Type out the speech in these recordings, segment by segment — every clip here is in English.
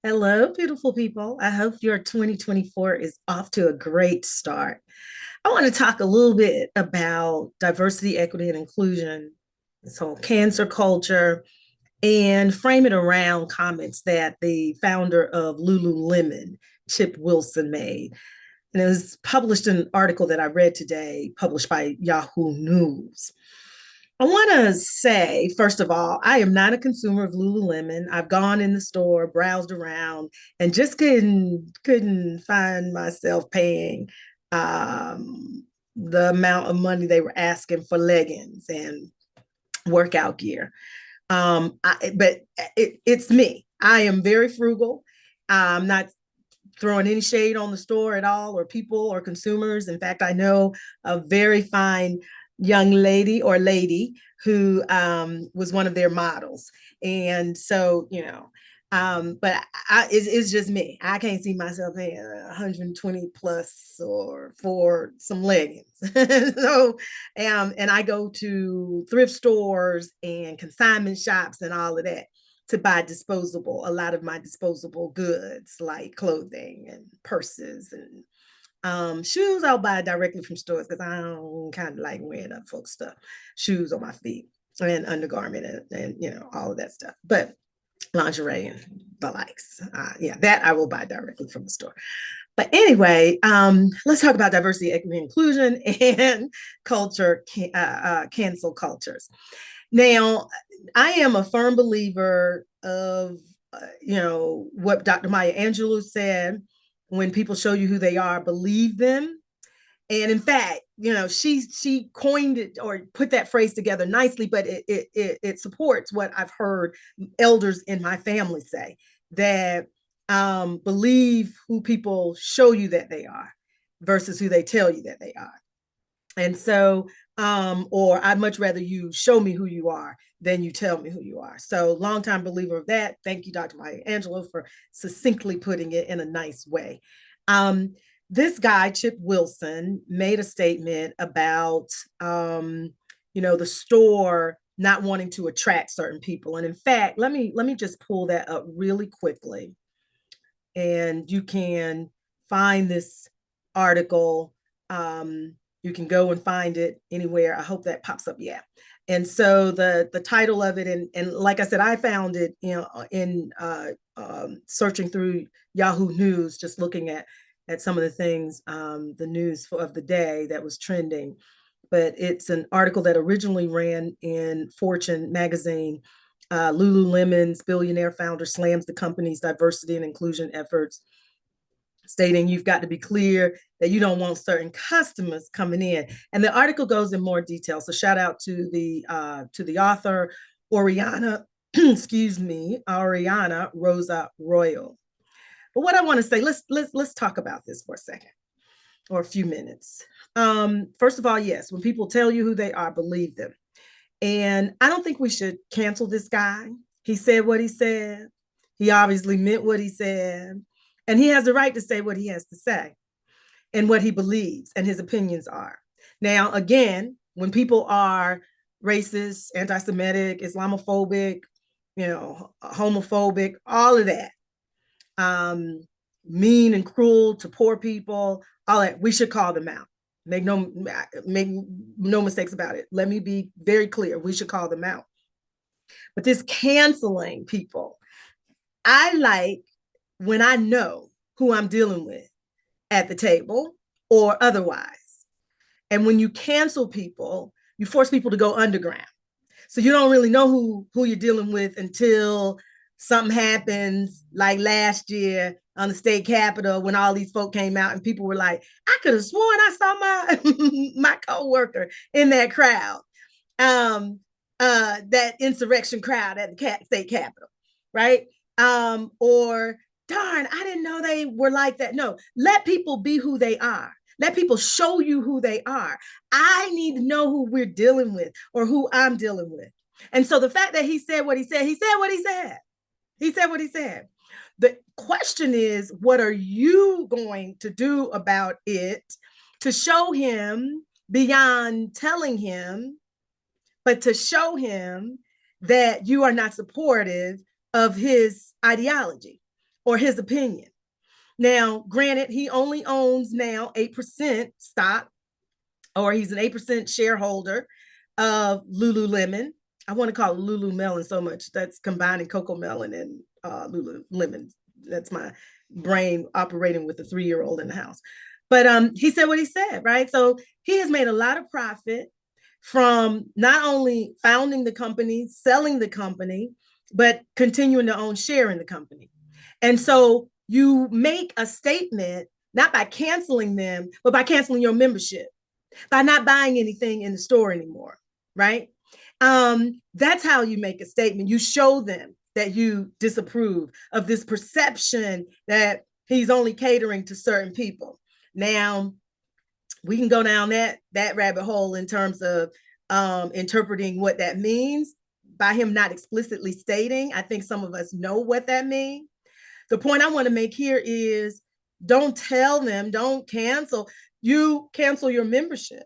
Hello, beautiful people. I hope your 2024 is off to a great start. I want to talk a little bit about diversity, equity, and inclusion, this whole cancer culture, and frame it around comments that the founder of LuLuLemon, Chip Wilson, made. And it was published in an article that I read today, published by Yahoo News. I want to say, first of all, I am not a consumer of LuLuLemon. I've gone in the store, browsed around, and just couldn't find myself paying the amount of money they were asking for leggings and workout gear. But it's me. I am very frugal. I'm not throwing any shade on the store at all, or people, or consumers. In fact, I know a very fine young lady who was one of their models. And so, but it's just me. I can't see myself paying 120 plus or for some leggings. So, and I go to thrift stores and consignment shops and all of that to buy a lot of my disposable goods like clothing and purses and shoes. I'll buy directly from stores because I don't kind of like wearing up folks' stuff, shoes on my feet and undergarment and all of that stuff. But lingerie and the likes, yeah, that I will buy directly from the store. But anyway, let's talk about diversity, equity, inclusion, and cancel cultures. Now, I am a firm believer of, what Dr. Maya Angelou said: when people show you who they are, believe them. And in fact, she coined it or put that phrase together nicely, but it supports what I've heard elders in my family say, that believe who people show you that they are versus who they tell you that they are. And so, or I'd much rather you show me who you are than you tell me who you are. So, longtime believer of that. Thank you, Dr. Maya Angelou, for succinctly putting it in a nice way. Um, this guy, Chip Wilson, made a statement about, the store not wanting to attract certain people. And in fact, let me just pull that up really quickly, and you can find this article. You can go and find it anywhere. I hope that pops up. Yeah. And so the title of it, and like I said, I found it in searching through Yahoo News, just looking at some of the things, the news of the day that was trending. But it's an article that originally ran in Fortune magazine. LuLuLemon's billionaire founder slams the company's diversity and inclusion efforts, stating you've got to be clear that you don't want certain customers coming in. And the article goes in more detail. So shout out to the author, Oriana, excuse me, Ariana Rosa Royal. But what I want to say, let's talk about this for a second or a few minutes. First of all, yes, when people tell you who they are, believe them. And I don't think we should cancel this guy. He said what he said. He obviously meant what he said. And he has the right to say what he has to say and what he believes and his opinions are. Now, again, when people are racist, anti Semitic, Islamophobic, homophobic, all of that, um, mean and cruel to poor people, all that, we should call them out. Make no mistakes about it. Let me be very clear. We should call them out. But this canceling people, I like when I know who I'm dealing with at the table or otherwise. And when you cancel people, you force people to go underground. So you don't really know who you're dealing with until something happens, like last year on the state capitol when all these folk came out and people were like, I could have sworn I saw my my coworker in that crowd, that insurrection crowd at the state capitol, right? Or darn, I didn't know they were like that. No, let people be who they are. Let people show you who they are. I need to know who we're dealing with or who I'm dealing with. And so the fact that he said what he said, he said what he said. He said what he said. The question is, what are you going to do about it to show him, beyond telling him, but to show him that you are not supportive of his ideology or his opinion. Now, granted, he only owns now 8% stock, or he's an 8% shareholder of LuLuLemon. I want to call it LuLuMelon so much. That's combining Coco Melon and LuLuLemon. That's my brain operating with a 3-year-old in the house. But he said what he said, right? So he has made a lot of profit from not only founding the company, selling the company, but continuing to own share in the company. And so you make a statement not by canceling them, but by canceling your membership, by not buying anything in the store anymore, right? That's how you make a statement. You show them that you disapprove of this perception that he's only catering to certain people. Now, we can go down that rabbit hole in terms of interpreting what that means by him not explicitly stating. I think some of us know what that means. The point I want to make here is don't tell them, don't cancel. You cancel your membership,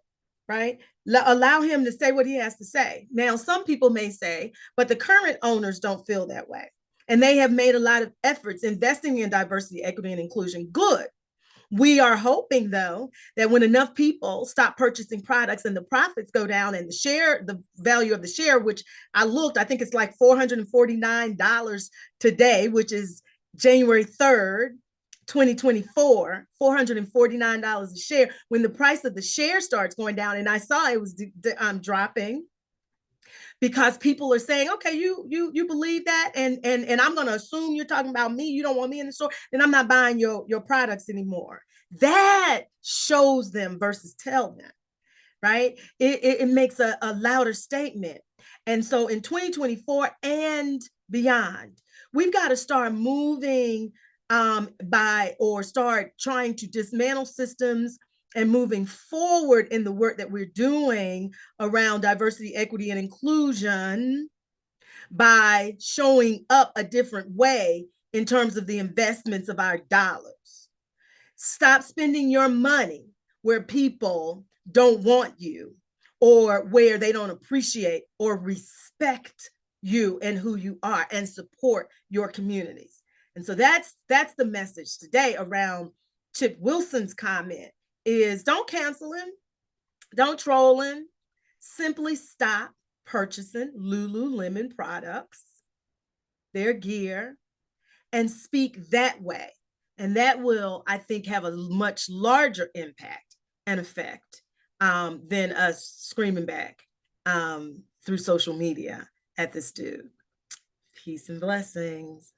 right? Allow him to say what he has to say. Now, some people may say, but the current owners don't feel that way. And they have made a lot of efforts investing in diversity, equity, and inclusion. Good. We are hoping, though, that when enough people stop purchasing products and the profits go down and the value of the share, which I think it's like $449 today, which is January 3rd, 2024, $449 a share. When the price of the share starts going down, and I saw it was dropping, because people are saying, okay, you believe that, and I'm going to assume you're talking about me. You don't want me in the store, then I'm not buying your products anymore. That shows them versus tell them, right? It makes a louder statement. And so in 2024 and beyond, we've got to start moving start trying to dismantle systems and moving forward in the work that we're doing around diversity, equity, and inclusion by showing up a different way in terms of the investments of our dollars. Stop spending your money where people don't want you, or where they don't appreciate or respect you and who you are, and support your communities. And so that's the message today around Chip Wilson's comment is don't cancel him, don't troll him, simply stop purchasing LuLuLemon products, their gear, and speak that way. And that will, I think, have a much larger impact and effect than us screaming back through social media at this dude. Peace and blessings.